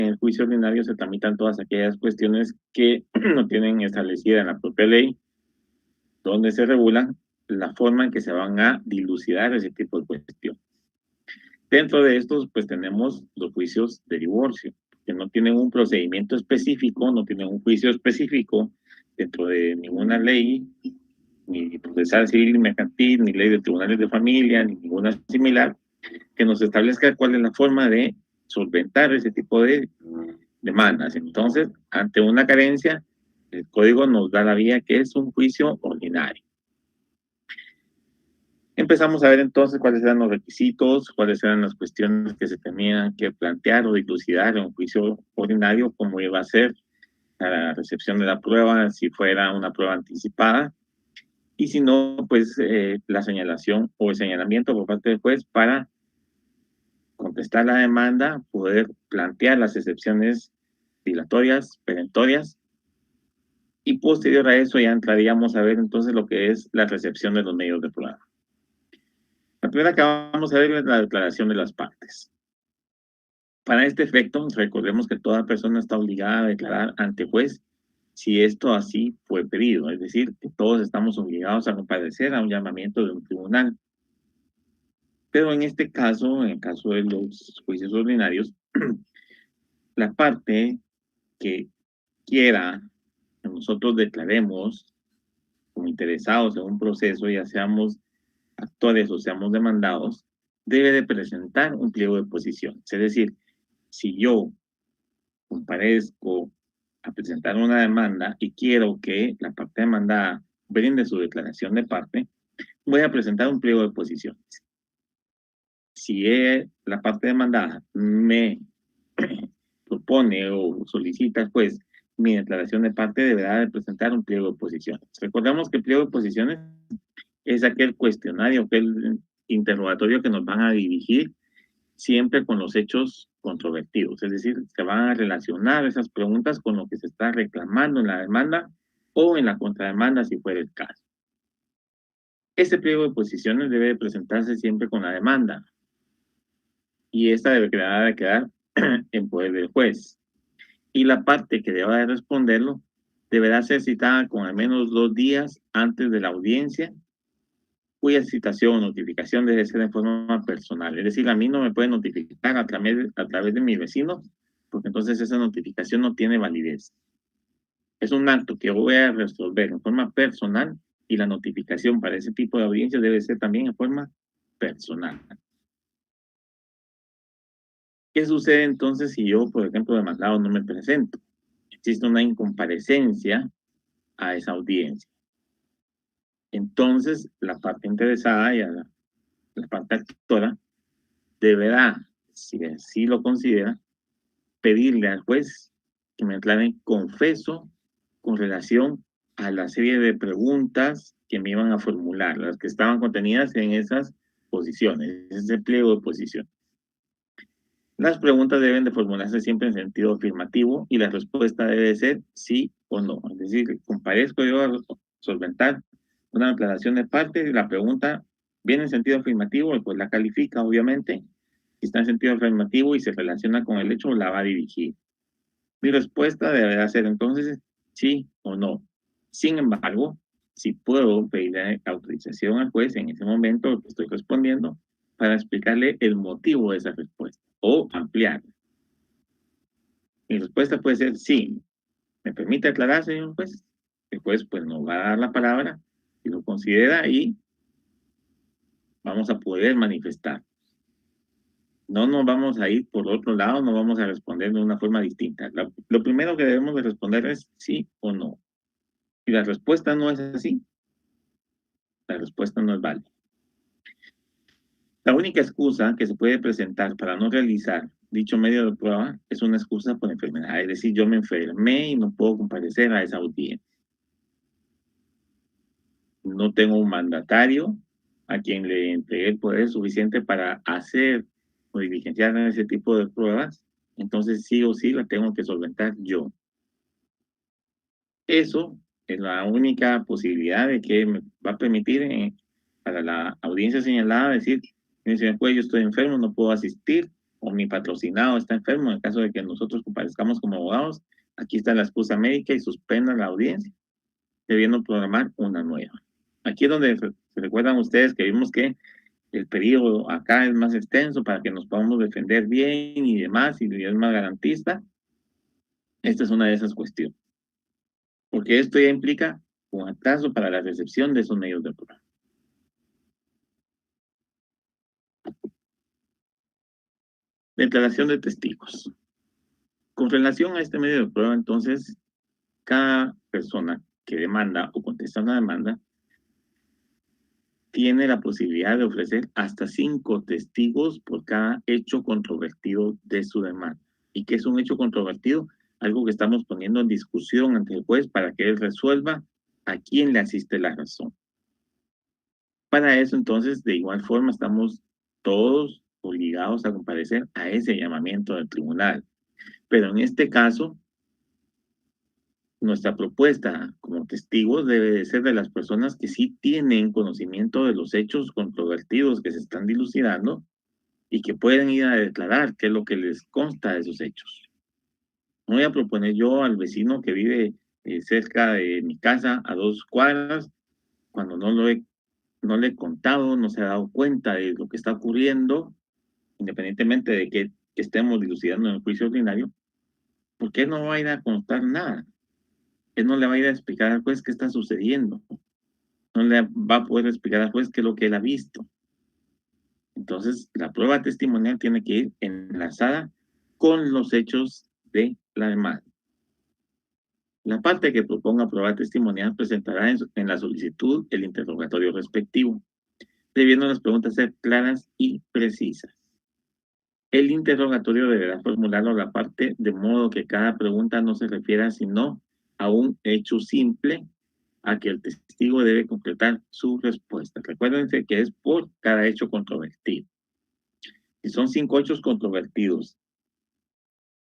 en el juicio ordinario se tramitan todas aquellas cuestiones que no tienen establecida en la propia ley, donde se regula la forma en que se van a dilucidar ese tipo de cuestiones. Dentro de estos, pues tenemos los juicios de divorcio, que no tienen un procedimiento específico, no tienen un juicio específico dentro de ninguna ley, ni procesal civil, ni mercantil, ni ley de tribunales de familia, ni ninguna similar, que nos establezca cuál es la forma de solventar ese tipo de demandas. Entonces, ante una carencia, el código nos da la vía que es un juicio ordinario. Empezamos a ver entonces cuáles eran los requisitos, cuáles eran las cuestiones que se tenían que plantear o dilucidar en un juicio ordinario, cómo iba a ser la recepción de la prueba, si fuera una prueba anticipada, y si no, pues la señalación o el señalamiento por parte del juez para contestar la demanda, poder plantear las excepciones dilatorias, perentorias, y posterior a eso ya entraríamos a ver entonces lo que es la recepción de los medios de prueba. La primera que vamos a ver es la declaración de las partes. Para este efecto, recordemos que toda persona está obligada a declarar ante juez si esto así fue pedido, es decir, que todos estamos obligados a comparecer a un llamamiento de un tribunal. Pero en este caso, en el caso de los juicios ordinarios, la parte que quiera que nosotros declaremos como interesados en un proceso, ya seamos actores o seamos demandados, debe de presentar un pliego de posiciones. Es decir, si yo comparezco a presentar una demanda y quiero que la parte demandada brinde su declaración de parte, voy a presentar un pliego de posiciones. Si la parte demandada me propone o solicita, pues, mi declaración de parte, deberá de presentar un pliego de posiciones. Recordemos que el pliego de posiciones es aquel cuestionario, aquel interrogatorio que nos van a dirigir siempre con los hechos controvertidos, es decir, se van a relacionar esas preguntas con lo que se está reclamando en la demanda o en la contrademanda, si fuera el caso. Este pliego de posiciones debe presentarse siempre con la demanda y esta deberá de quedar en poder del juez. Y la parte que deba de responderlo deberá ser citada con al menos 2 días antes de la audiencia, cuya citación o notificación debe ser en forma personal. Es decir, a mí no me puede notificar a través de mi vecino, porque entonces esa notificación no tiene validez. Es un acto que voy a resolver en forma personal y la notificación para ese tipo de audiencia debe ser también en forma personal. ¿Qué sucede entonces si yo, por ejemplo, demandado no me presento? Existe una incomparecencia a esa audiencia. Entonces, la parte interesada y la parte actora deberá, si así lo considera, pedirle al juez que me declare confeso con relación a la serie de preguntas que me iban a formular, las que estaban contenidas en esas posiciones, ese pliego de posición. Las preguntas deben de formularse siempre en sentido afirmativo y la respuesta debe ser sí o no. Es decir, comparezco yo a solventar una declaración de parte y la pregunta viene en sentido afirmativo y pues la califica, obviamente. Si está en sentido afirmativo y se relaciona con el hecho, la va a dirigir. Mi respuesta deberá ser entonces sí o no. Sin embargo, si puedo pedirle autorización al juez en ese momento que estoy respondiendo para explicarle el motivo de esa respuesta o ampliar. Mi respuesta puede ser sí. ¿Me permite aclarar, señor juez? El juez pues nos va a dar la palabra si lo considera y vamos a poder manifestar. No nos vamos a ir por otro lado, no vamos a responder de una forma distinta. Lo primero que debemos de responder es sí o no. Si la respuesta no es así, la respuesta no es válida. La única excusa que se puede presentar para no realizar dicho medio de prueba es una excusa por enfermedad, es decir, yo me enfermé y no puedo comparecer a esa audiencia. No tengo un mandatario a quien le entregué el poder suficiente para hacer o diligenciar ese tipo de pruebas, entonces sí o sí la tengo que solventar yo. Eso es la única posibilidad de que me va a permitir para la audiencia señalada decir, señor juez, yo estoy enfermo, no puedo asistir, o mi patrocinado está enfermo, en el caso de que nosotros comparezcamos como abogados, aquí está la excusa médica y suspenda la audiencia, debiendo programar una nueva. Aquí es donde se recuerdan ustedes que vimos que el periodo acá es más extenso para que nos podamos defender bien y demás, y es más garantista. Esta es una de esas cuestiones, porque esto ya implica un atraso para la recepción de esos medios de prueba. Declaración de testigos. Con relación a este medio de prueba, entonces, cada persona que demanda o contesta una demanda tiene la posibilidad de ofrecer hasta 5 testigos por cada hecho controvertido de su demanda. ¿Y qué es un hecho controvertido? Algo que estamos poniendo en discusión ante el juez para que él resuelva a quién le asiste la razón. Para eso, entonces, de igual forma, estamos todos obligados a comparecer a ese llamamiento del tribunal. Pero en este caso, nuestra propuesta como testigos debe de ser de las personas que sí tienen conocimiento de los hechos controvertidos que se están dilucidando y que pueden ir a declarar qué es lo que les consta de esos hechos. No voy a proponer yo al vecino que vive cerca de mi casa a 2 cuadras, cuando no le he contado, no se ha dado cuenta de lo que está ocurriendo, independientemente de que estemos dilucidando en el juicio ordinario, porque él no va a ir a contar nada. Él no le va a ir a explicar al juez qué está sucediendo. No le va a poder explicar al juez qué es lo que él ha visto. Entonces, la prueba testimonial tiene que ir enlazada con los hechos de la demanda. La parte que proponga prueba testimonial presentará en la solicitud el interrogatorio respectivo, debiendo las preguntas ser claras y precisas. El interrogatorio deberá formularlo la parte de modo que cada pregunta no se refiera sino a un hecho simple a que el testigo debe completar su respuesta. Recuérdense que es por cada hecho controvertido. Si son 5 hechos controvertidos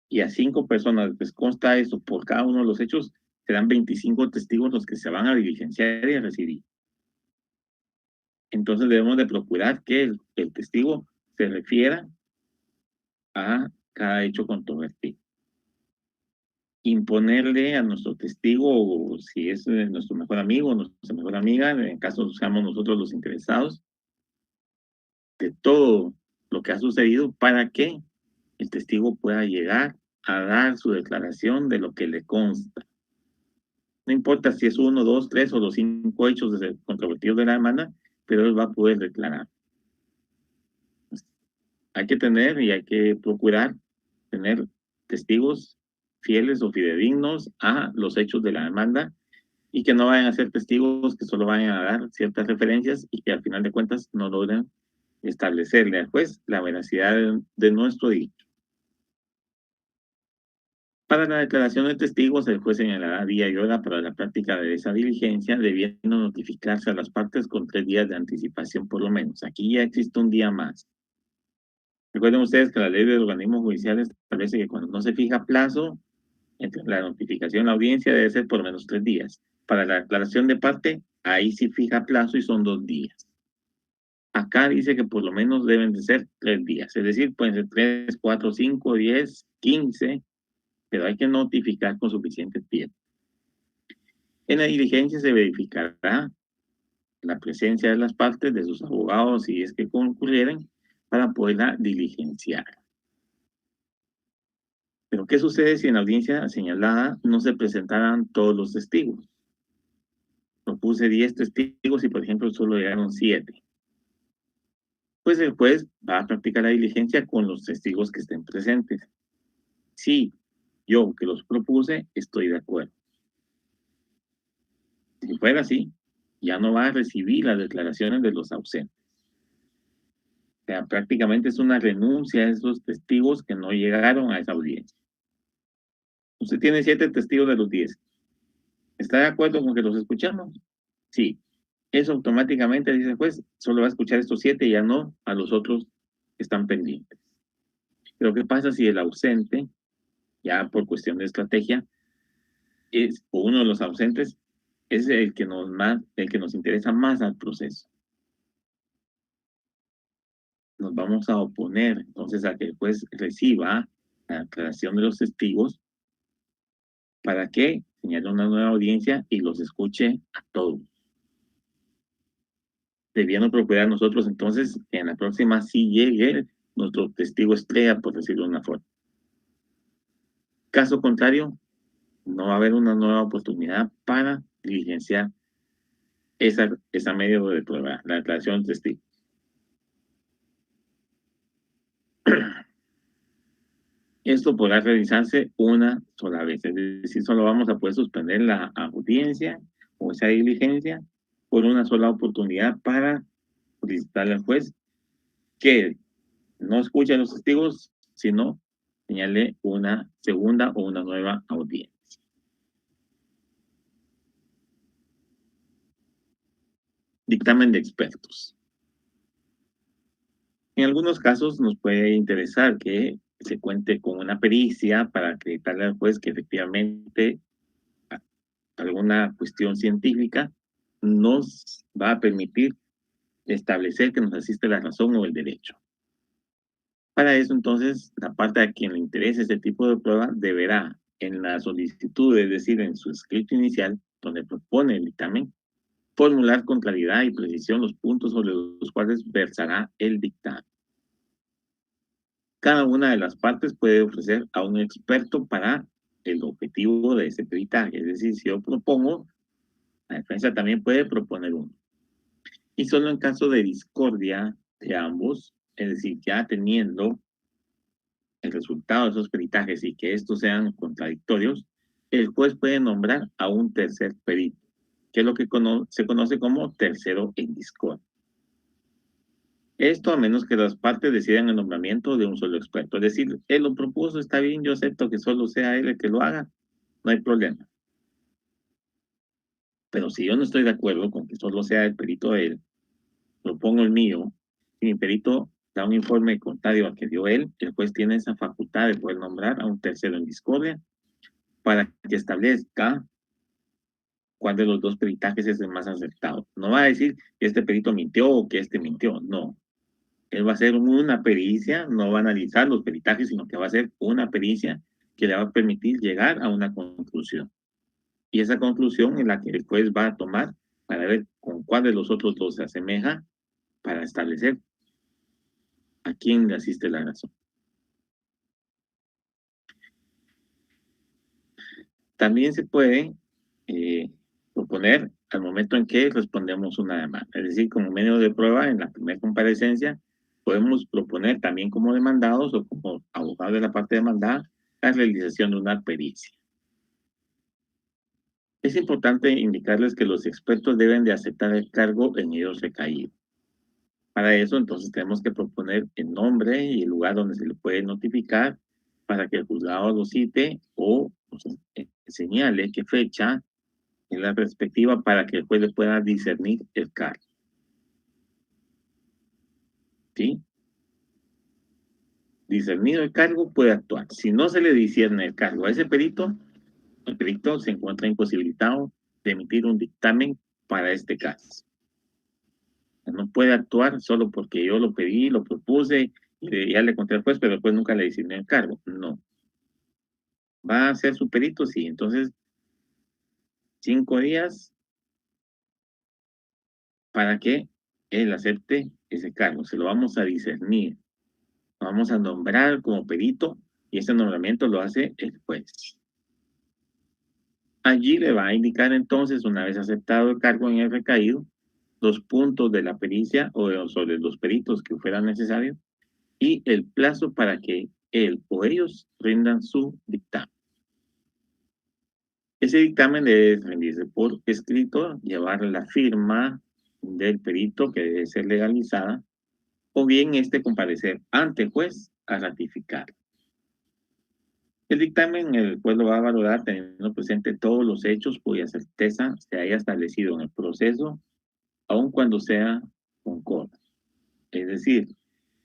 y a 5 personas les consta eso por cada uno de los hechos, serán 25 testigos los que se van a diligenciar y a recibir. Entonces debemos de procurar que el testigo se refiera a cada hecho controvertido. Imponerle a nuestro testigo, si es nuestro mejor amigo, nuestra mejor amiga, en caso seamos nosotros los interesados, de todo lo que ha sucedido para que el testigo pueda llegar a dar su declaración de lo que le consta. No importa si es 1, 2, 3 o los 5 hechos controvertidos de la demanda, pero él va a poder declarar. Hay que tener y hay que procurar tener testigos fieles o fidedignos a los hechos de la demanda y que no vayan a ser testigos que solo vayan a dar ciertas referencias y que al final de cuentas no logren establecerle al juez la veracidad de nuestro dicho. Para la declaración de testigos, el juez señalará día y hora para la práctica de esa diligencia, debiendo notificarse a las partes con 3 días de anticipación por lo menos. Aquí ya existe un día más. Recuerden ustedes que la ley del organismo judicial establece que cuando no se fija plazo entre la notificación y la audiencia debe ser por lo menos 3 días. Para la declaración de parte, ahí sí fija plazo y son 2 días. Acá dice que por lo menos deben de ser 3 días, es decir, pueden ser 3, 4, 5, 10, 15, pero hay que notificar con suficiente tiempo. En la diligencia se verificará la presencia de las partes, de sus abogados, si es que concurrieren, para poderla diligenciar. Pero, ¿qué sucede si en la audiencia señalada no se presentaran todos los testigos? Propuse 10 testigos y, por ejemplo, solo llegaron 7. Pues el juez va a practicar la diligencia con los testigos que estén presentes. Sí, yo que los propuse, estoy de acuerdo. Si fuera así, ya no va a recibir las declaraciones de los ausentes. O sea, prácticamente es una renuncia a esos testigos que no llegaron a esa audiencia. Usted tiene 7 testigos de los 10. ¿Está de acuerdo con que los escuchamos? Sí. Eso automáticamente, dice el juez, solo va a escuchar estos 7 y ya no a los otros que están pendientes. Pero ¿qué pasa si el ausente, ya por cuestión de estrategia, o uno de los ausentes es el que el que nos interesa más al proceso? nos vamos a oponer entonces a que el juez reciba la aclaración de los testigos para que señale una nueva audiencia y los escuche a todos. Debiendo procurar nosotros entonces que en la próxima sí llegue nuestro testigo estrella, por decirlo de una forma. Caso contrario, no va a haber una nueva oportunidad para diligenciar esa medio de prueba, la declaración del testigo. Esto podrá realizarse una sola vez, es decir, solo vamos a poder suspender la audiencia o esa diligencia por una sola oportunidad para solicitarle al juez que no escuche a los testigos, sino señale una segunda o una nueva audiencia. Dictamen de expertos. En algunos casos nos puede interesar que se cuente con una pericia para acreditarle al juez que efectivamente alguna cuestión científica nos va a permitir establecer que nos asiste la razón o el derecho. Para eso, entonces, la parte a quien le interese este tipo de prueba deberá, en la solicitud, es decir, en su escrito inicial, donde propone el dictamen, formular con claridad y precisión los puntos sobre los cuales versará el dictamen. Cada una de las partes puede ofrecer a un experto para el objetivo de ese peritaje. Es decir, si yo propongo, la defensa también puede proponer uno. Y solo en caso de discordia de ambos, es decir, ya teniendo el resultado de esos peritajes y que estos sean contradictorios, el juez puede nombrar a un tercer perito, que es lo que se conoce como tercero en discordia. Esto a menos que las partes decidan el nombramiento de un solo experto. Es decir, él lo propuso, está bien, yo acepto que solo sea él el que lo haga, no hay problema. Pero si yo no estoy de acuerdo con que solo sea el perito de él, propongo el mío, y mi perito da un informe contrario al que dio él, el juez tiene esa facultad de poder nombrar a un tercero en discordia para que establezca cuál de los dos peritajes es el más acertado. No va a decir que este perito mintió o que este mintió, no. Él va a hacer una pericia, no va a analizar los peritajes, sino que va a hacer una pericia que le va a permitir llegar a una conclusión. Y esa conclusión es la que el juez va a tomar para ver con cuál de los otros dos se asemeja para establecer a quién le asiste la razón. También se puede proponer al momento en que respondemos una demanda. Es decir, como medio de prueba en la primera comparecencia, podemos proponer también como demandados o como abogados de la parte demandada la realización de una pericia. Es importante indicarles que los expertos deben de aceptar el cargo en ellos recaído. Para eso, entonces, tenemos que proponer el nombre y el lugar donde se le puede notificar para que el juzgado lo cite o señale qué fecha en la perspectiva para que el juez le pueda discernir el cargo. ¿Sí? Discernido el cargo, puede actuar. Si no se le discierne el cargo a ese perito, el perito se encuentra imposibilitado de emitir un dictamen para este caso. No puede actuar solo porque yo lo pedí, lo propuse, y ya le conté al juez, pero después nunca le discernió el cargo. No. Va a ser su perito, sí. Entonces, 5 días para que él acepte ese cargo. Se lo vamos a discernir. Lo vamos a nombrar como perito y ese nombramiento lo hace el juez. Allí le va a indicar entonces, una vez aceptado el cargo en el recaído, los puntos de la pericia o sobre los peritos que fueran necesarios y el plazo para que él o ellos rindan su dictamen. Ese dictamen debe rendirse por escrito, llevar la firma del perito que debe ser legalizada, o bien comparecer ante el juez a ratificar. El dictamen el juez lo va a valorar teniendo presente todos los hechos cuya certeza se haya establecido en el proceso, aun cuando sea concorde. Es decir,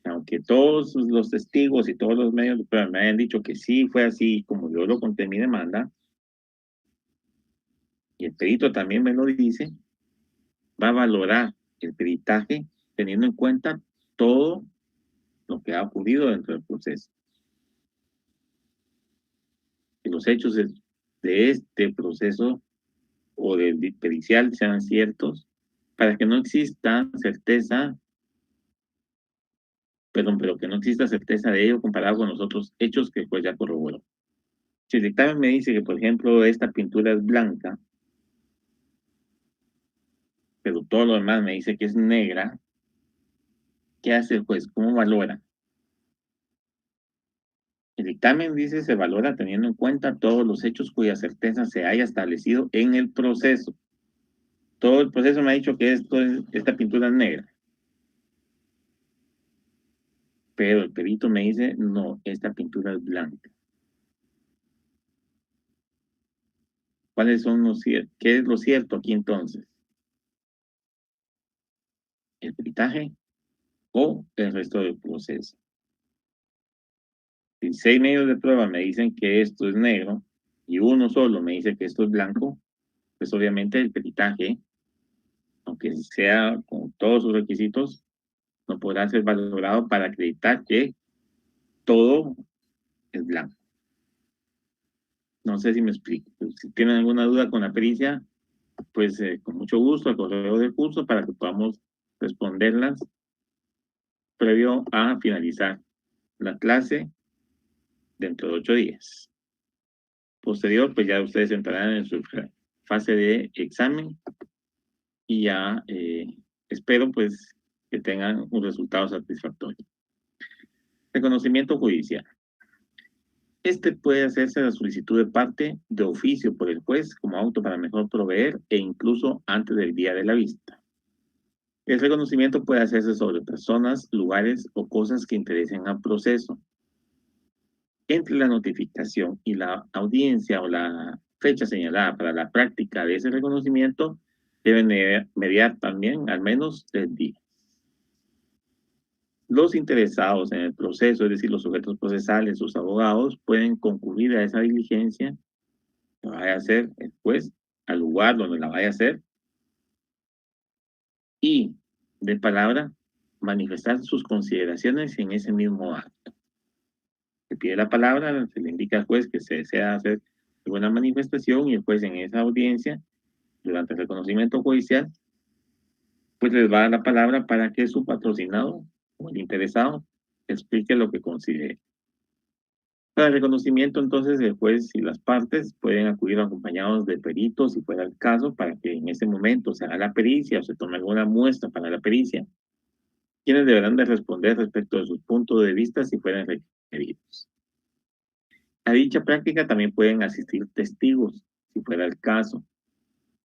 aunque todos los testigos y todos los medios de prueba me hayan dicho que sí fue así como yo lo conté en mi demanda, y el perito también me lo dice, va a valorar el peritaje teniendo en cuenta todo lo que ha ocurrido dentro del proceso. Que los hechos de este proceso o del pericial sean ciertos, para que no exista certeza, perdón, pero que no exista certeza de ello comparado con los otros hechos que el juez ya corroboró. Si el dictamen me dice que, por ejemplo, esta pintura es blanca, pero todo lo demás me dice que es negra, ¿qué hace el juez? ¿Cómo valora? El dictamen dice se valora teniendo en cuenta todos los hechos cuya certeza se haya establecido en el proceso. Todo el proceso me ha dicho que esta pintura es negra, pero el perito me dice, no, esta pintura es blanca. ¿Cuáles son los ciertos? ¿Qué es lo cierto aquí entonces? ¿El peritaje o el resto del proceso? Si 6 medios de prueba me dicen que esto es negro y uno solo me dice que esto es blanco, pues obviamente el peritaje, aunque sea con todos sus requisitos, no podrá ser valorado para acreditar que todo es blanco. No sé si me explico. Pues, si tienen alguna duda con la pericia, pues con mucho gusto al correo del curso para que podamos responderlas previo a finalizar la clase dentro de 8 días. Posterior, pues ya ustedes entrarán en su fase de examen y ya espero pues que tengan un resultado satisfactorio. Reconocimiento judicial. Este puede hacerse la solicitud de parte de oficio por el juez como auto para mejor proveer e incluso antes del día de la vista. El reconocimiento puede hacerse sobre personas, lugares o cosas que interesen al proceso. Entre la notificación y la audiencia o la fecha señalada para la práctica de ese reconocimiento deben mediar también al menos 3 días. Los interesados en el proceso, es decir, los sujetos procesales, sus abogados, pueden concurrir a esa diligencia que vaya a hacer el juez al lugar donde la vaya a hacer y de palabra manifestar sus consideraciones en ese mismo acto. Se pide la palabra, se le indica al juez que se desea hacer alguna manifestación y el juez en esa audiencia, durante el reconocimiento judicial, pues les va a dar la palabra para que su patrocinado o el interesado explique lo que considere. Para el reconocimiento, entonces, el juez y las partes pueden acudir acompañados de peritos, si fuera el caso, para que en ese momento se haga la pericia o se tome alguna muestra para la pericia, quienes deberán de responder respecto de sus puntos de vista si fueran requeridos. A dicha práctica también pueden asistir testigos, si fuera el caso,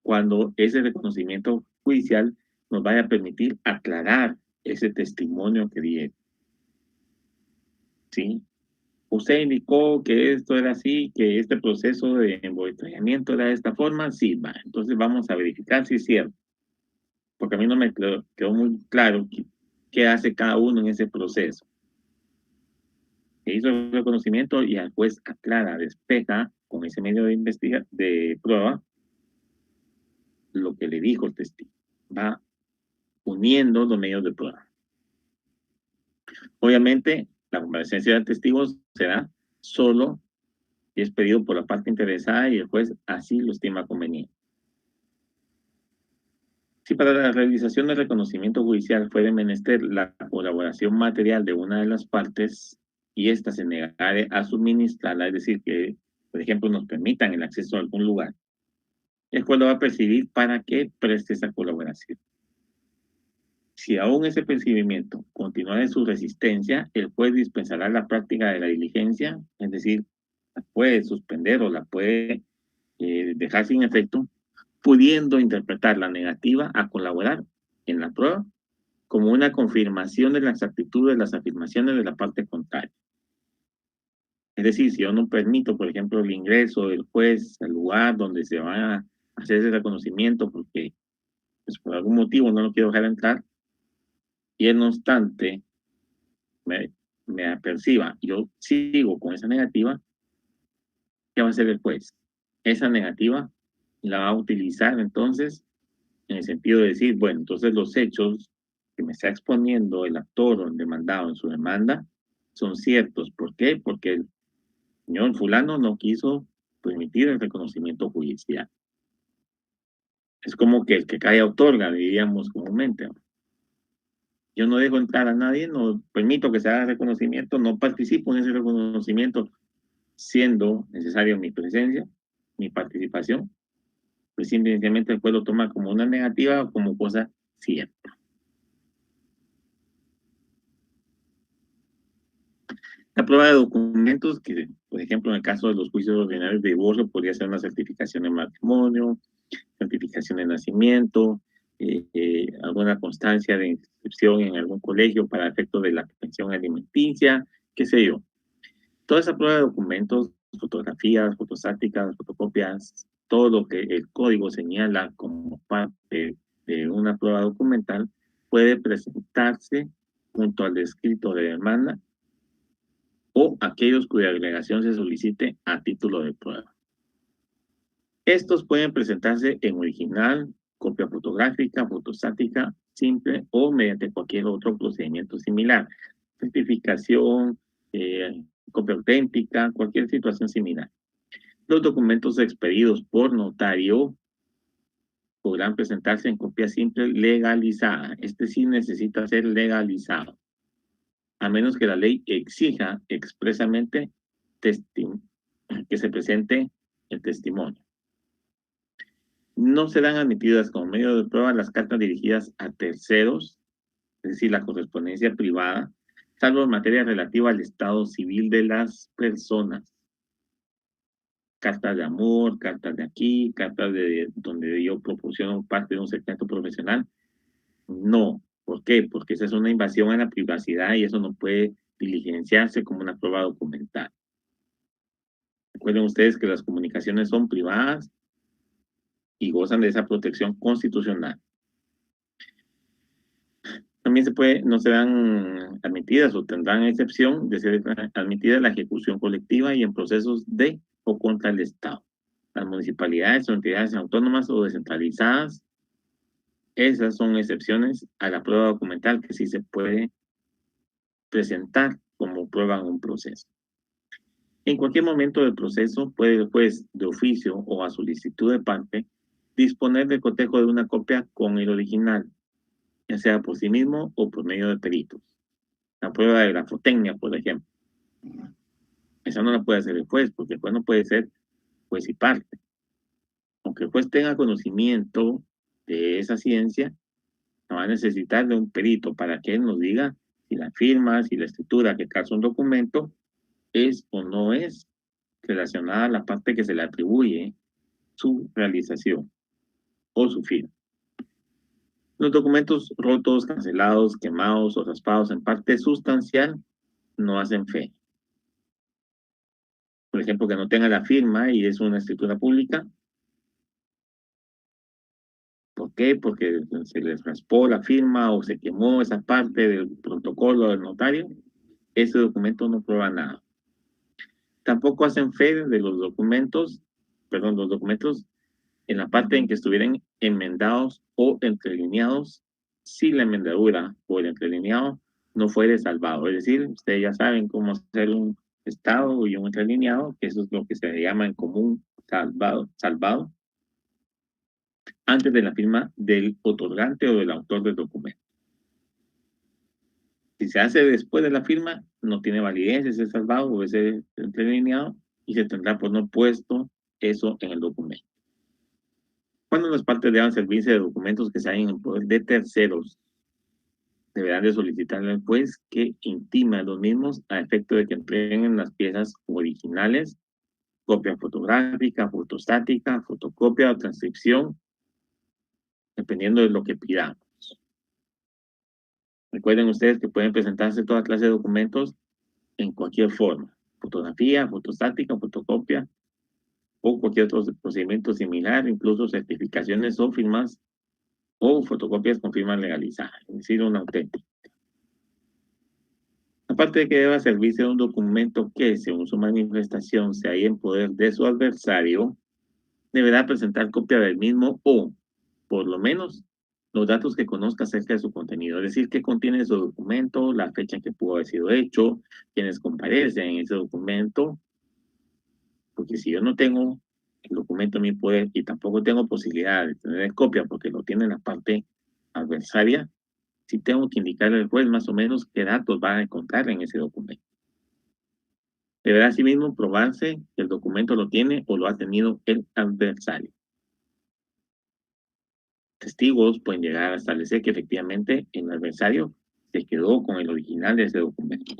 cuando ese reconocimiento judicial nos vaya a permitir aclarar ese testimonio que dieron. ¿Sí? Usted indicó que esto era así, que este proceso de embotellamiento era de esta forma, sí, va. Entonces vamos a verificar si es cierto, porque a mí no me quedó muy claro qué hace cada uno en ese proceso. Se hizo el reconocimiento y al juez aclara, despeja con ese medio de prueba lo que le dijo el testigo. Va uniendo los medios de prueba. Obviamente, la comparecencia del testigo será solo si es pedido por la parte interesada y el juez así lo estima conveniente. Si para la realización del reconocimiento judicial fuere menester la colaboración material de una de las partes y ésta se negare a suministrarla, es decir, que, por ejemplo, nos permitan el acceso a algún lugar, el juez lo va a percibir para que preste esa colaboración. Si aún ese percibimiento continúa de su resistencia, el juez dispensará la práctica de la diligencia, es decir, la puede suspender o la puede dejar sin efecto, pudiendo interpretar la negativa a colaborar en la prueba como una confirmación de la exactitud de las afirmaciones de la parte contraria. Es decir, si yo no permito, por ejemplo, el ingreso del juez al lugar donde se va a hacer ese reconocimiento porque pues, por algún motivo no lo quiero dejar entrar, y él no obstante me aperciba, yo sigo con esa negativa, ¿qué va a hacer el juez? Esa negativa la va a utilizar entonces en el sentido de decir, bueno, entonces los hechos que me está exponiendo el actor o el demandado en su demanda son ciertos. ¿Por qué? Porque el señor fulano no quiso permitir el reconocimiento judicial. Es como que el que calla otorga, diríamos comúnmente. Yo no dejo entrar a nadie, no permito que se haga reconocimiento, no participo en ese reconocimiento, siendo necesario mi presencia, mi participación, pues simplemente el pueblo toma como una negativa o como cosa cierta. La prueba de documentos, que por ejemplo en el caso de los juicios ordinarios de divorcio podría ser una certificación de matrimonio, certificación de nacimiento, alguna constancia de inscripción en algún colegio para efecto de la pensión alimenticia, qué sé yo. Toda esa prueba de documentos, fotografías, fotostáticas, fotocopias, todo lo que el código señala como parte de una prueba documental puede presentarse junto al escrito de demanda o aquellos cuya agregación se solicite a título de prueba. Estos pueden presentarse en original, copia fotográfica, fotostática, simple o mediante cualquier otro procedimiento similar. Certificación, copia auténtica, cualquier situación similar. Los documentos expedidos por notario podrán presentarse en copia simple legalizada. Este sí necesita ser legalizado, a menos que la ley exija expresamente que se presente el testimonio. No serán admitidas como medio de prueba las cartas dirigidas a terceros, es decir, la correspondencia privada, salvo en materia relativa al estado civil de las personas. Cartas de amor, cartas de aquí, cartas de donde yo proporciono parte de un secreto profesional. No. ¿Por qué? Porque esa es una invasión a la privacidad y eso no puede diligenciarse como una prueba documental. Recuerden ustedes que las comunicaciones son privadas y gozan de esa protección constitucional. También no serán admitidas o tendrán excepción de ser admitida la ejecución colectiva y en procesos de o contra el Estado. Las municipalidades o entidades autónomas o descentralizadas, esas son excepciones a la prueba documental que sí se puede presentar como prueba en un proceso. En cualquier momento del proceso puede el juez, de oficio o a solicitud de parte, disponer del cotejo de una copia con el original, ya sea por sí mismo o por medio de peritos. La prueba de grafotecnia, por ejemplo. Esa no la puede hacer el juez, porque el juez no puede ser juez y parte. Aunque el juez tenga conocimiento de esa ciencia, va a necesitar de un perito para que él nos diga si la firma, si la escritura que calza un documento es o no es relacionada a la parte que se le atribuye su realización o su firma. Los documentos rotos, cancelados, quemados o raspados en parte sustancial no hacen fe. Por ejemplo, que no tenga la firma y es una escritura pública. ¿Por qué? Porque se les raspó la firma o se quemó esa parte del protocolo del notario. Ese documento no prueba nada. Tampoco hacen fe de los documentos, perdón, los documentos en la parte en que estuvieran enmendados o entrelineados si la enmendadura o el entrelineado no fuere salvado. Es decir, ustedes ya saben cómo hacer un estado y un entrelineado, que eso es lo que se llama en común salvado, antes de la firma del otorgante o del autor del documento. Si se hace después de la firma, no tiene validez ese salvado o ese entrelineado y se tendrá por no puesto eso en el documento. Cuando las partes deban servirse de documentos que se hallen en poder de terceros, deberán de solicitarle al juez que intime a los mismos a efecto de que entreguen las piezas originales, copia fotográfica, fotostática, fotocopia o transcripción, dependiendo de lo que pidamos. Recuerden ustedes que pueden presentarse toda clase de documentos en cualquier forma, fotografía, fotostática, fotocopia o cualquier otro procedimiento similar, incluso certificaciones o firmas o fotocopias con firma legalizada, es decir, una auténtica. Aparte de que deba servirse de un documento que, según su manifestación, se halla en poder de su adversario, deberá presentar copia del mismo o, por lo menos, los datos que conozca acerca de su contenido, es decir, qué contiene su documento, la fecha en que pudo haber sido hecho, quienes comparecen en ese documento, porque si yo no tengo el documento en mi poder y tampoco tengo posibilidad de tener copia porque lo tiene la parte adversaria, sí tengo que indicarle al juez más o menos qué datos va a encontrar en ese documento. Deberá asimismo probarse que el documento lo tiene o lo ha tenido el adversario. Testigos pueden llegar a establecer que efectivamente el adversario se quedó con el original de ese documento.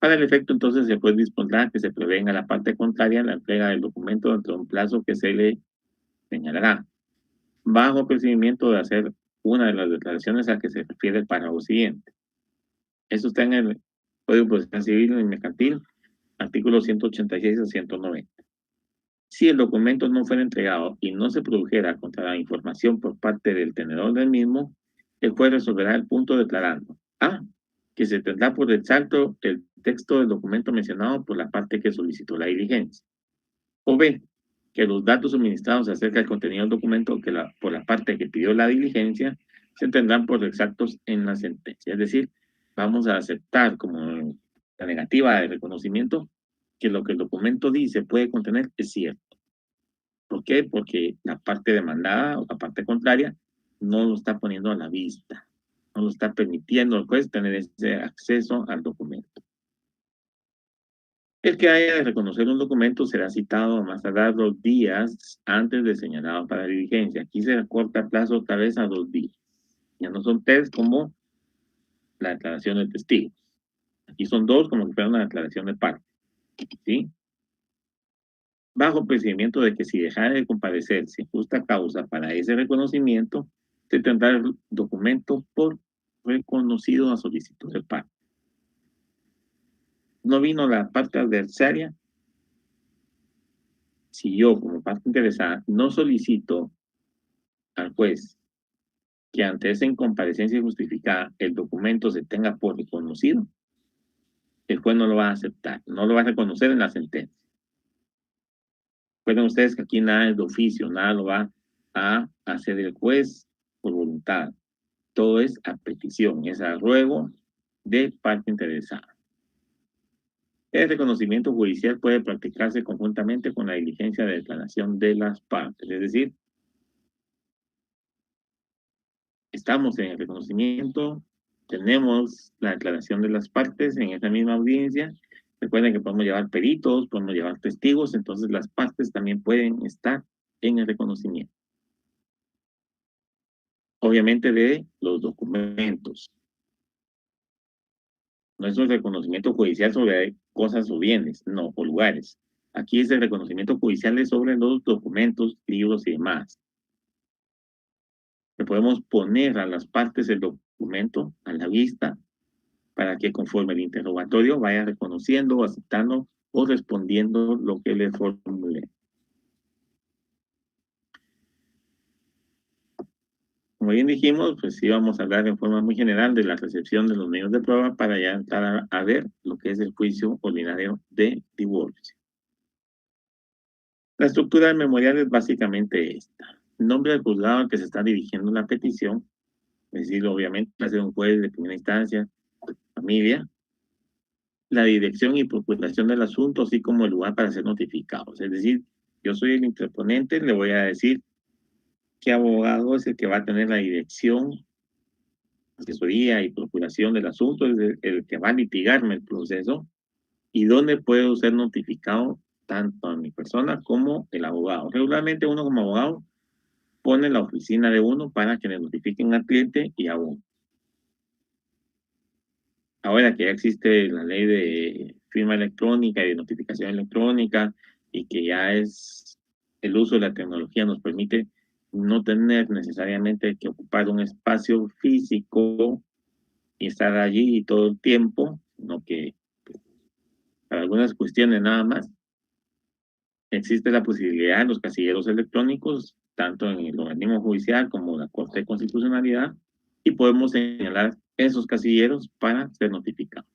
Para el efecto, entonces, se puede disponer que se prevenga a la parte contraria la entrega del documento dentro de un plazo que se le señalará, bajo el procedimiento de hacer una de las declaraciones a que se refiere el párrafo siguiente. Eso está en el Código Procesal Civil y Mercantil, artículos 186 a 190. Si el documento no fuera entregado y no se produjera contra la información por parte del tenedor del mismo, el juez resolverá el punto declarando A, que se tendrá por exacto el texto del documento mencionado por la parte que solicitó la diligencia, o B, que los datos suministrados acerca del contenido del documento por la parte que pidió la diligencia se tendrán por exactos en la sentencia. Es decir, vamos a aceptar como la negativa de reconocimiento que lo que el documento dice puede contener es cierto. ¿Por qué? Porque la parte demandada o la parte contraria no lo está poniendo a la vista, no lo está permitiendo al juez tener ese acceso al documento. El que haya de reconocer un documento será citado a más tardar 2 días antes del señalado para diligencia. Aquí se acorta el plazo otra vez a 2 días. Ya no son 3 como la declaración de testigos. Aquí son 2 como que fuera una declaración de parte. ¿Sí? Bajo el procedimiento de que si dejara de comparecer sin justa causa para ese reconocimiento, se tendrá el documento por reconocido a solicitud de parte. No vino la parte adversaria. Si yo, como parte interesada, no solicito al juez que ante esa incomparecencia justificada el documento se tenga por reconocido, el juez no lo va a aceptar, no lo va a reconocer en la sentencia. Recuerden ustedes que aquí nada es de oficio, nada lo va a hacer el juez por voluntad. Todo es a petición, es a ruego de parte interesada. El reconocimiento judicial puede practicarse conjuntamente con la diligencia de declaración de las partes, es decir, estamos en el reconocimiento, tenemos la declaración de las partes en esa misma audiencia. Recuerden que podemos llevar peritos, podemos llevar testigos, entonces las partes también pueden estar en el reconocimiento. Obviamente de los documentos. No es un reconocimiento judicial sobre cosas o bienes, no, o lugares. Aquí es el reconocimiento judicial sobre los documentos, libros y demás. Le podemos poner a las partes el documento a la vista para que conforme el interrogatorio vaya reconociendo, aceptando o respondiendo lo que le formule. Como bien dijimos, pues sí vamos a hablar en forma muy general de la recepción de los medios de prueba para ya entrar a ver lo que es el juicio ordinario de divorcio. La estructura del memorial es básicamente esta. El nombre del juzgado al que se está dirigiendo la petición, es decir, obviamente va a ser un juez de primera instancia, familia, la dirección y procuración del asunto, así como el lugar para ser notificados. Es decir, yo soy el interponente, le voy a decir qué abogado es el que va a tener la dirección, asesoría y procuración del asunto, es el que va a litigarme el proceso y dónde puedo ser notificado tanto a mi persona como el abogado. Regularmente uno como abogado pone la oficina de uno para que le notifiquen al cliente y a uno. Ahora que ya existe la ley de firma electrónica y de notificación electrónica y que ya es el uso de la tecnología nos permite no tener necesariamente que ocupar un espacio físico y estar allí todo el tiempo, sino que para algunas cuestiones nada más existe la posibilidad en los casilleros electrónicos, tanto en el organismo judicial como la Corte de Constitucionalidad, y podemos señalar esos casilleros para ser notificados.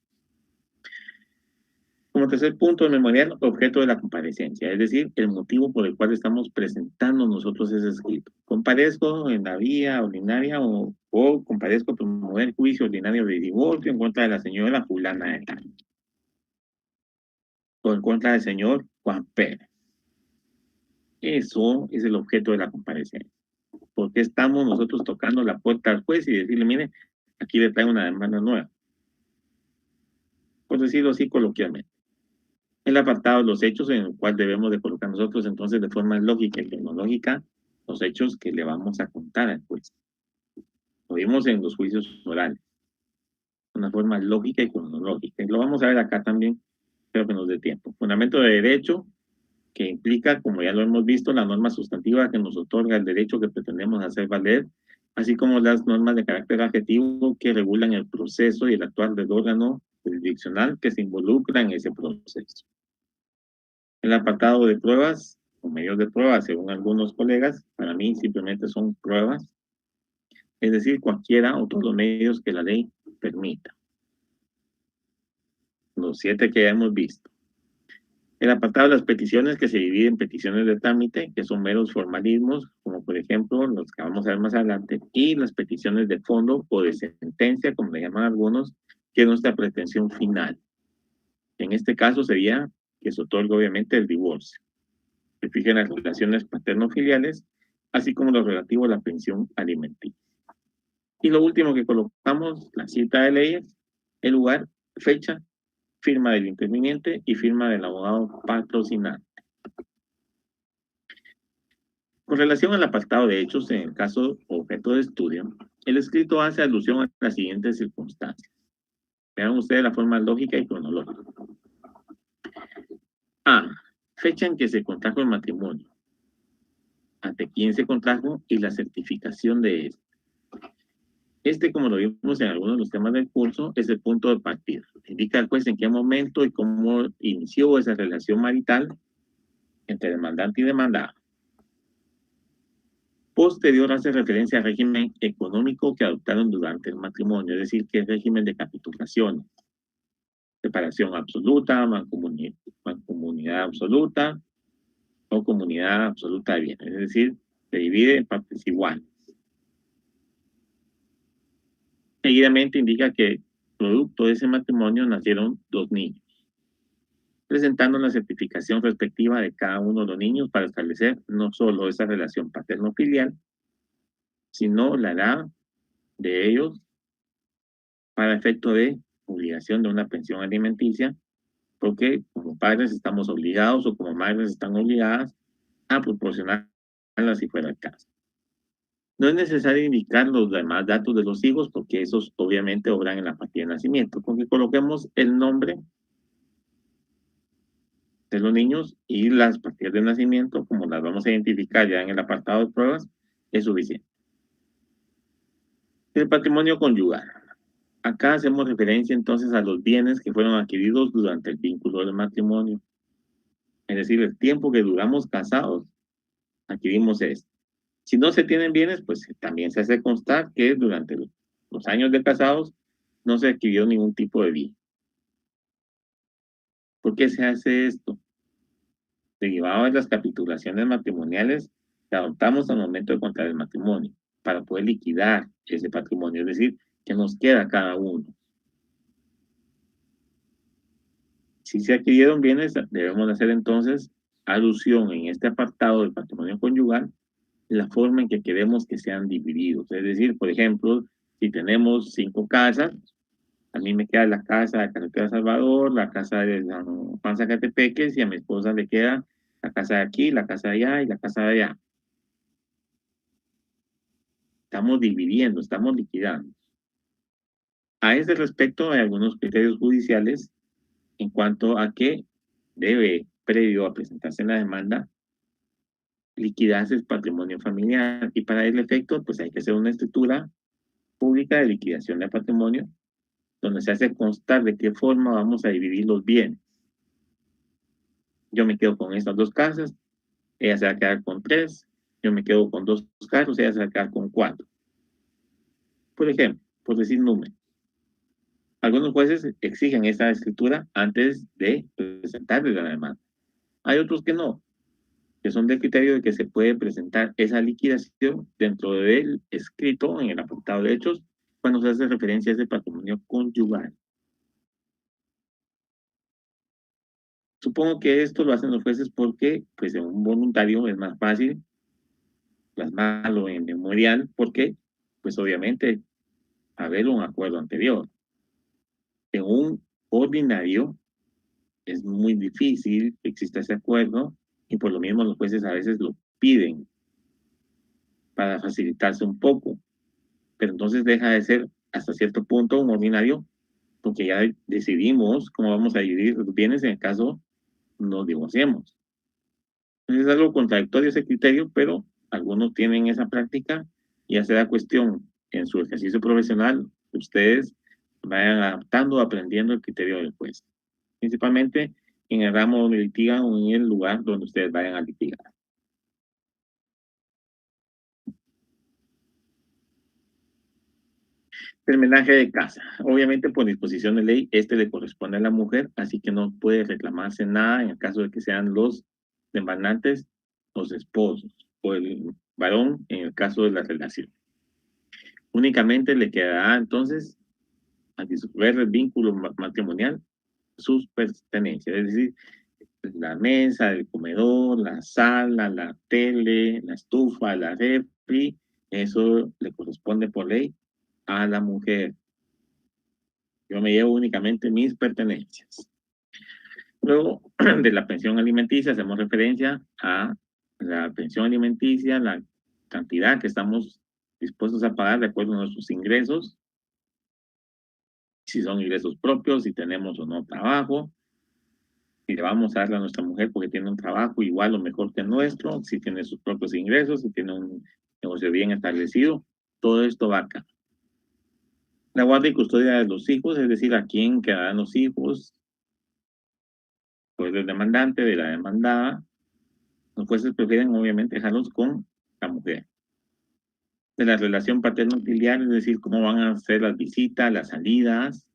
Como tercer punto de memorial, objeto de la comparecencia, es decir, el motivo por el cual estamos presentando nosotros ese escrito. Comparezco en la vía ordinaria o comparezco a promover el juicio ordinario de divorcio en contra de la señora fulana de tal, o en contra del señor Juan Pérez. Eso es el objeto de la comparecencia. Porque estamos nosotros tocando la puerta al juez y decirle, mire, aquí le traigo una demanda nueva, por decirlo así coloquialmente. El apartado de los hechos en el cual debemos de colocar nosotros entonces de forma lógica y tecnológica los hechos que le vamos a contar al juez. Lo vimos en los juicios orales, una forma lógica y cronológica. Y lo vamos a ver acá también, creo que nos dé tiempo. Fundamento de derecho, que implica, como ya lo hemos visto, la norma sustantiva que nos otorga el derecho que pretendemos hacer valer, así como las normas de carácter adjetivo que regulan el proceso y el actuar del órgano jurisdiccional que se involucra en ese proceso. El apartado de pruebas o medios de prueba, según algunos colegas, para mí simplemente son pruebas, es decir, cualquiera o todos los medios que la ley permita. Los 7 que ya hemos visto. El apartado de las peticiones, que se divide en peticiones de trámite, que son meros formalismos, como por ejemplo los que vamos a ver más adelante, y las peticiones de fondo o de sentencia, como le llaman algunos, que es nuestra pretensión final. En este caso sería que se otorga obviamente el divorcio. Se fijan las relaciones paterno-filiales, así como lo relativo a la pensión alimenticia. Y lo último que colocamos, la cita de leyes, el lugar, fecha, firma del interviniente y firma del abogado patrocinante. Con relación al apartado de hechos, en el caso objeto de estudio, el escrito hace alusión a las siguientes circunstancias. Vean ustedes la forma lógica y cronológica. A. Fecha en que se contrajo el matrimonio. Ante quién se contrajo y la certificación de este. Este, como lo vimos en algunos de los temas del curso, es el punto de partida. Indica al juez en qué momento y cómo inició esa relación marital entre demandante y demandado. Posterior hace referencia al régimen económico que adoptaron durante el matrimonio, es decir, que es régimen de capitulación, separación absoluta, mancomunidad absoluta o comunidad absoluta de bienes, es decir, se divide en partes iguales. Seguidamente indica que producto de ese matrimonio nacieron 2 niños, presentando la certificación respectiva de cada uno de los niños para establecer no solo esa relación paterno-filial, sino la edad de ellos para efecto de obligación de una pensión alimenticia, porque como padres estamos obligados o como madres están obligadas a proporcionarla si fuera el caso. No es necesario indicar los demás datos de los hijos porque esos obviamente obran en la partida de nacimiento, con que coloquemos el nombre de los niños y las partidas de nacimiento, como las vamos a identificar ya en el apartado de pruebas, es suficiente. El patrimonio conyugal. Acá hacemos referencia entonces a los bienes que fueron adquiridos durante el vínculo del matrimonio. Es decir, el tiempo que duramos casados, adquirimos esto. Si no se tienen bienes, pues también se hace constar que durante los años de casados no se adquirió ningún tipo de bien. ¿Por qué se hace esto? Derivado de las capitulaciones matrimoniales que adoptamos al momento de contraer el matrimonio, para poder liquidar ese patrimonio, es decir, que nos queda cada uno. Si se adquirieron bienes, debemos hacer entonces alusión en este apartado del patrimonio conyugal, la forma en que queremos que sean divididos. Es decir, por ejemplo, si tenemos 5 casas, a mí me queda la casa de Carretera Salvador, la casa de San Juan Zacatepeques, y a mi esposa le queda la casa de aquí, la casa de allá y la casa de allá. Estamos dividiendo, estamos liquidando. A ese respecto, hay algunos criterios judiciales en cuanto a que debe, previo a presentarse la demanda, liquidarse el patrimonio familiar. Y para el efecto, pues hay que hacer una escritura pública de liquidación de patrimonio, donde se hace constar de qué forma vamos a dividir los bienes. Yo me quedo con estas 2 casas, ella se va a quedar con 3, yo me quedo con 2 carros, ella se va a quedar con 4. Por ejemplo, por decir números. Algunos jueces exigen esa escritura antes de presentarle la demanda. Hay otros que no, que son del criterio de que se puede presentar esa liquidación dentro del escrito en el apartado de hechos cuando se hace referencia a ese patrimonio conyugal. Supongo que esto lo hacen los jueces porque, pues, en un voluntario es más fácil plasmarlo en memorial porque, pues, obviamente, haber un acuerdo anterior. En un ordinario es muy difícil que exista ese acuerdo y por lo mismo los jueces a veces lo piden para facilitarse un poco, pero entonces deja de ser hasta cierto punto un ordinario porque ya decidimos cómo vamos a dividir los bienes en el caso nos divorciemos. Entonces es algo contradictorio ese criterio, pero algunos tienen esa práctica y ya será cuestión en su ejercicio profesional que ustedes vayan adaptando, aprendiendo el criterio del juez, principalmente en el ramo donde litigan o en el lugar donde ustedes vayan a litigar. Terminaje de casa. Obviamente, por disposición de ley, este le corresponde a la mujer, así que no puede reclamarse nada en el caso de que sean los demandantes, los esposos, o el varón en el caso de la relación. Únicamente le quedará entonces, al disolver el vínculo matrimonial, sus pertenencias, es decir, la mesa, el comedor, la sala, la tele, la estufa, la refri, eso le corresponde por ley a la mujer. Yo me llevo únicamente mis pertenencias. Luego de la pensión alimenticia, hacemos referencia a la pensión alimenticia, la cantidad que estamos dispuestos a pagar de acuerdo a nuestros ingresos, si son ingresos propios, si tenemos o no trabajo, si le vamos a darle a nuestra mujer porque tiene un trabajo igual o mejor que el nuestro, si tiene sus propios ingresos, si tiene un negocio bien establecido, todo esto va acá. La guardia y custodia de los hijos, es decir, a quién quedarán los hijos, pues del demandante, de la demandada. Los jueces prefieren obviamente dejarlos con la mujer. De la relación paterno-filial, es decir, cómo van a ser las visitas, las salidas,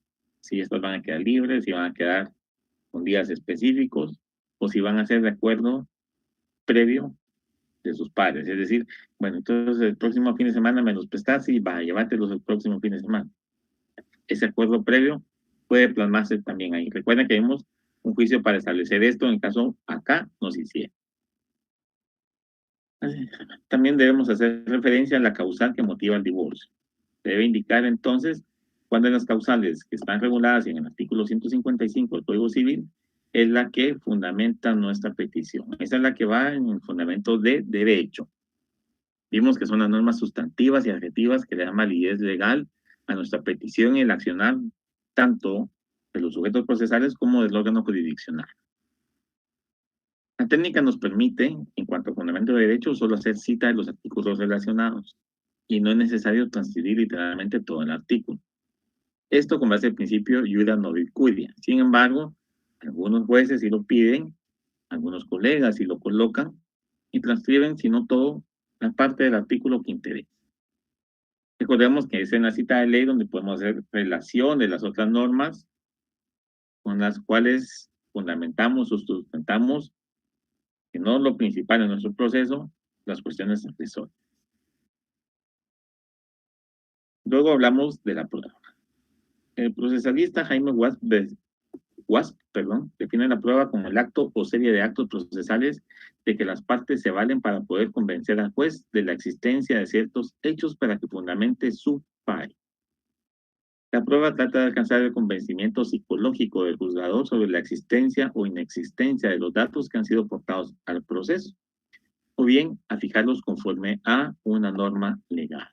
si estas van a quedar libres, si van a quedar con días específicos, o si van a ser de acuerdo previo de sus padres. Es decir, bueno, entonces el próximo fin de semana me los prestas y va a llevártelos el próximo fin de semana. Ese acuerdo previo puede plasmarse también ahí. Recuerden que vimos un juicio para establecer esto en caso acá nos hiciera. También debemos hacer referencia a la causal que motiva el divorcio. Debe indicar entonces cuáles de las causales que están reguladas en el artículo 155 del Código Civil es la que fundamenta nuestra petición. Esa es la que va en el fundamento de derecho. Vimos que son las normas sustantivas y adjetivas que le dan validez legal a nuestra petición y el accionar tanto de los sujetos procesales como del órgano jurisdiccional. La técnica nos permite, en cuanto a fundamento de derecho, solo hacer cita de los artículos relacionados y no es necesario transcribir literalmente todo el artículo. Esto con base al principio iura novit curia. Sin embargo, algunos jueces sí lo piden, algunos colegas sí lo colocan y transcriben, si no todo, la parte del artículo que interesa. Recordemos que es en la cita de ley donde podemos hacer relación de las otras normas con las cuales fundamentamos o sustentamos, que no lo principal en nuestro proceso, las cuestiones accesorias. Luego hablamos de la prueba. El procesalista Jaime Wasp, define la prueba como el acto o serie de actos procesales de que las partes se valen para poder convencer al juez de la existencia de ciertos hechos para que fundamente su fallo. La prueba trata de alcanzar el convencimiento psicológico del juzgador sobre la existencia o inexistencia de los datos que han sido aportados al proceso, o bien a fijarlos conforme a una norma legal.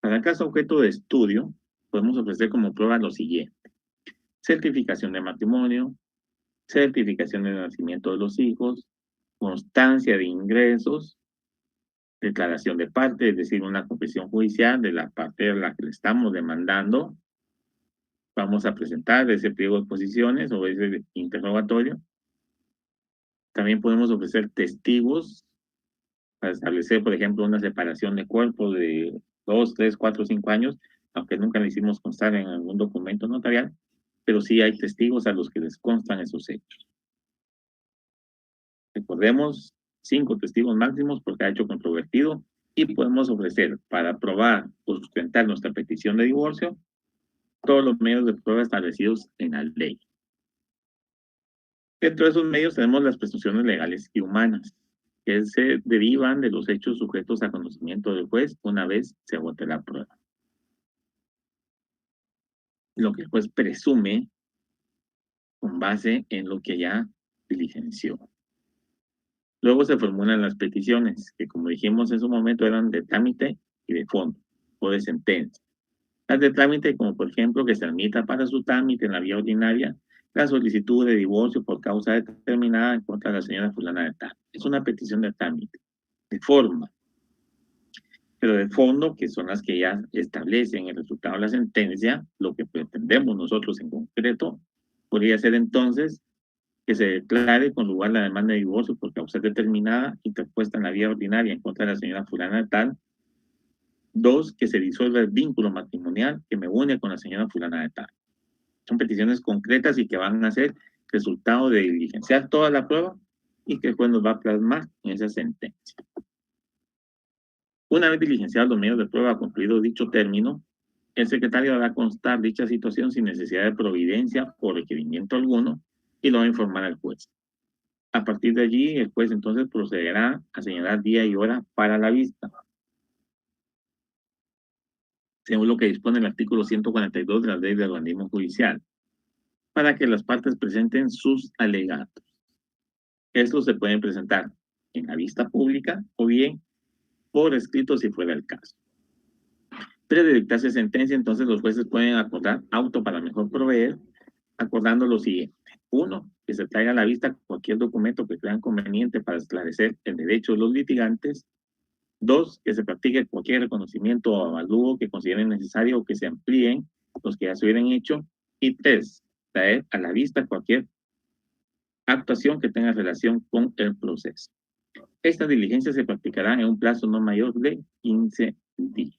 Para el caso objeto de estudio, podemos ofrecer como prueba lo siguiente: certificación de matrimonio, certificación de nacimiento de los hijos, constancia de ingresos, declaración de parte, es decir, una confesión judicial de la parte a la que le estamos demandando. Vamos a presentar ese pliego de exposiciones o ese interrogatorio. También podemos ofrecer testigos para establecer, por ejemplo, una separación de cuerpos de 2, 3, 4, 5 años. aunque nunca le hicimos constar en algún documento notarial, pero sí hay testigos a los que les constan esos hechos. Recordemos, 5 testigos máximos por cada hecho controvertido y podemos ofrecer para probar o sustentar nuestra petición de divorcio todos los medios de prueba establecidos en la ley. Dentro de esos medios tenemos las presunciones legales y humanas, que se derivan de los hechos sujetos a conocimiento del juez una vez se agote la prueba. Lo que el juez presume con base en lo que ya diligenció. Luego se formulan las peticiones, que como dijimos en su momento eran de trámite y de fondo, o de sentencia. Las de trámite, como por ejemplo que se admita para su trámite en la vía ordinaria la solicitud de divorcio por causa determinada en contra de la señora fulana de tal. Es una petición de trámite, de forma, pero de fondo, que son las que ya establecen el resultado de la sentencia, lo que pretendemos nosotros en concreto, podría ser entonces que se declare con lugar la demanda de divorcio por causa determinada interpuesta en la vía ordinaria en contra de la señora fulana de tal. 2, que se disuelva el vínculo matrimonial que me une con la señora fulana de tal. Son peticiones concretas y que van a ser resultado de diligenciar toda la prueba y que el juez nos va a plasmar en esa sentencia. Una vez diligenciados los medios de prueba concluido dicho término, el secretario hará constar dicha situación sin necesidad de providencia o requerimiento alguno y lo va a informar al juez. A partir de allí, el juez entonces procederá a señalar día y hora para la vista, según lo que dispone el artículo 142 de la Ley del Organismo Judicial, para que las partes presenten sus alegatos. Estos se pueden presentar en la vista pública o bien por escrito si fuera el caso. Previo de dictarse sentencia, entonces los jueces pueden acordar auto para mejor proveer, acordando lo siguiente. 1, que se traiga a la vista cualquier documento que crean conveniente para esclarecer el derecho de los litigantes. 2, que se practique cualquier reconocimiento o avalúo que consideren necesario o que se amplíen los que ya se hubieran hecho. Y 3, traer a la vista cualquier actuación que tenga relación con el proceso. Estas diligencias se practicarán en un plazo no mayor de 15 días.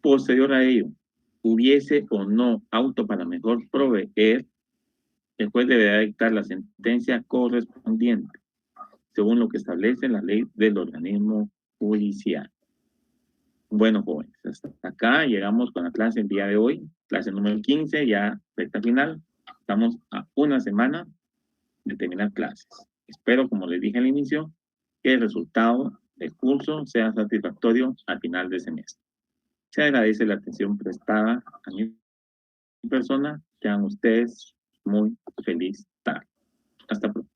Posterior a ello, hubiese o no auto para mejor proveer, el juez deberá dictar la sentencia correspondiente, según lo que establece la ley del organismo judicial. Bueno, jóvenes, hasta acá llegamos con la clase el día de hoy, clase número 15, ya recta final. Estamos a una semana de terminar clases. Espero, como les dije al inicio, que el resultado del curso sea satisfactorio al final de semestre. Se agradece la atención prestada a mi persona. Sean ustedes muy feliz tarde. Hasta pronto.